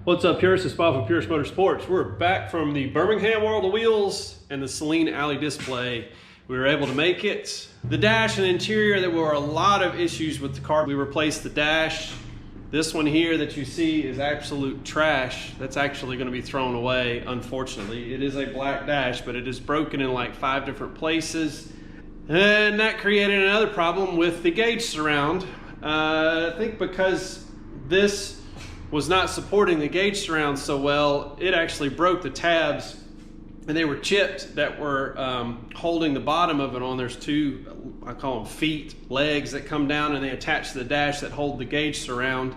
What's up, Purist? It's Bob from Purist Motorsports. We're back from the Birmingham World of Wheels and the Saleen Alley display. We were able to make it. The dash and interior, there were a lot of issues with the car. We replaced the dash. This one here that you see is absolute trash. That's actually going to be thrown away, unfortunately. It is a black dash, but it is broken in like 5 different places. And that created another problem with the gauge surround. I think because this was not supporting the gauge surround so well, it actually broke the tabs, and they were chipped that were holding the bottom of it on. There's 2, I call them feet, legs that come down and they attach to the dash that hold the gauge surround.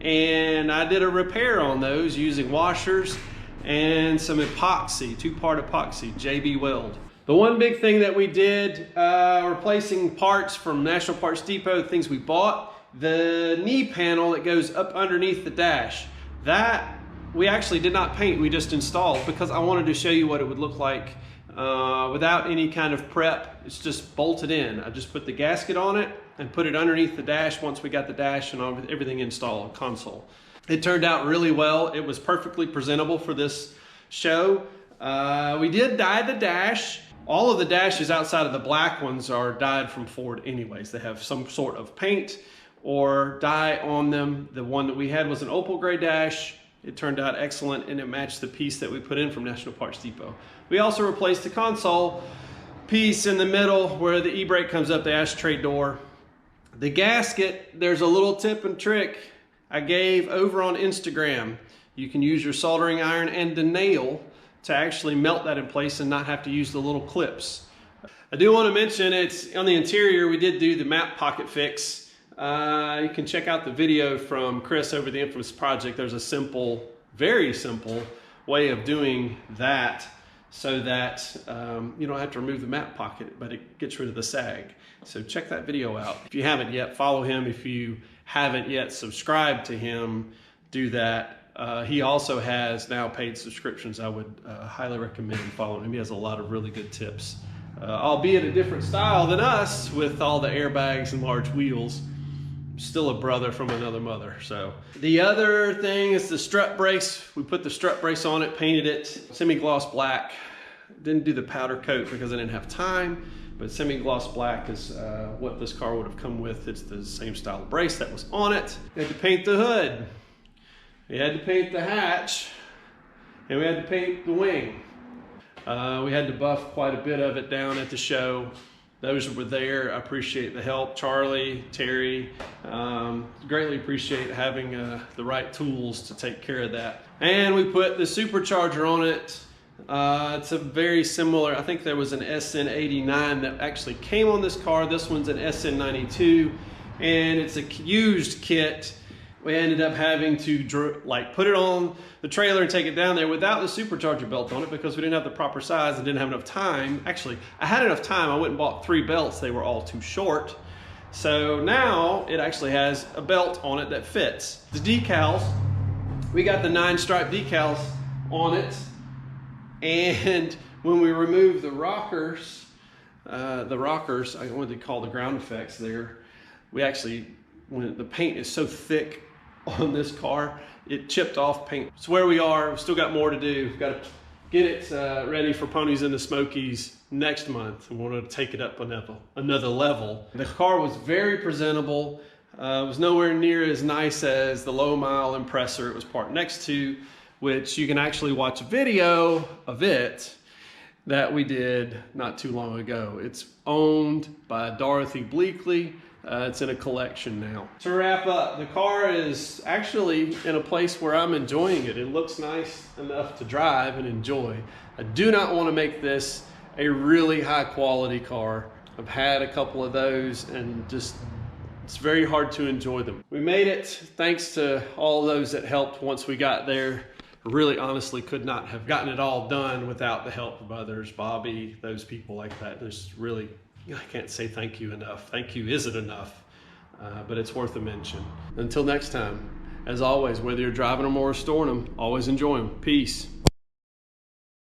And I did a repair on those using washers and some epoxy, 2-part epoxy, JB Weld. The one big thing that we did, replacing parts from National Parts Depot, things we bought, the knee panel that goes up underneath the dash, that we actually did not paint, we just installed because I wanted to show you what it would look like without any kind of prep. It's just bolted in. I just put the gasket on it and put it underneath the dash once we got the dash and everything installed, console. It turned out really well. It was perfectly presentable for this show. We did dye the dash. All of the dashes outside of the black ones are dyed from Ford anyways. They have some sort of paint or dye on them. The one that we had was an opal gray dash. It turned out excellent and it matched the piece that we put in from National Parts Depot. We also replaced the console piece in the middle where the e-brake comes up, the ashtray door. The gasket, there's a little tip and trick I gave over on Instagram. You can use your soldering iron and the nail to actually melt that in place and not have to use the little clips. I do want to mention, it's on the interior, we did do the map pocket fix. You can check out the video from Chris over the Infamous Project. There's a simple, very simple way of doing that so that you don't have to remove the map pocket, but it gets rid of the sag. So check that video out. If you haven't yet, follow him. If you haven't yet subscribed to him, do that. He also has now paid subscriptions. I would highly recommend following him. He has a lot of really good tips, albeit a different style than us with all the airbags and large wheels. Still a brother from another mother. So the other thing is the strut brace. We put the strut brace on it, painted it semi-gloss black. Didn't do the powder coat because I didn't have time, but semi-gloss black is what this car would have come with. It's the same style of brace that was on it. We had to paint the hood. We had to paint the hatch, and we had to paint the wing. We had to buff quite a bit of it down at the show. Those were there. I appreciate the help. Charlie, Terry, greatly appreciate having the right tools to take care of that. And we put the supercharger on it. It's a very similar, I think there was an SN89 that actually came on this car. This one's an SN92, and it's a used kit. We ended up having to put it on the trailer and take it down there without the supercharger belt on it because we didn't have the proper size and didn't have enough time. Actually, I had enough time. I went and bought 3 belts. They were all too short. So now it actually has a belt on it that fits. The decals, we got the 9-stripe decals on it. And when we removed the rockers, I wanted to call the ground effects there, we actually, when the paint is so thick on this car, it chipped off paint. It's where we are. We've still got more to do. We've got to get it ready for Ponies in the Smokies next month. We wanted to take it up another level. The car was very presentable. It was nowhere near as nice as the low-mile Impressor it was parked next to, which you can actually watch a video of it that we did not too long ago. It's owned by Dorothy Bleakley. It's in a collection now. To wrap up, the car is actually in a place where I'm enjoying it. It looks nice enough to drive and enjoy. I do not want to make this a really high quality car. I've had a couple of those and just, it's very hard to enjoy them. We made it thanks to all those that helped once we got there. I really honestly could not have gotten it all done without the help of others, Bobby, those people like that. There's really, I can't say thank you enough. Thank you isn't enough, but it's worth a mention. Until next time, as always, whether you're driving them or restoring them, always enjoy them. Peace.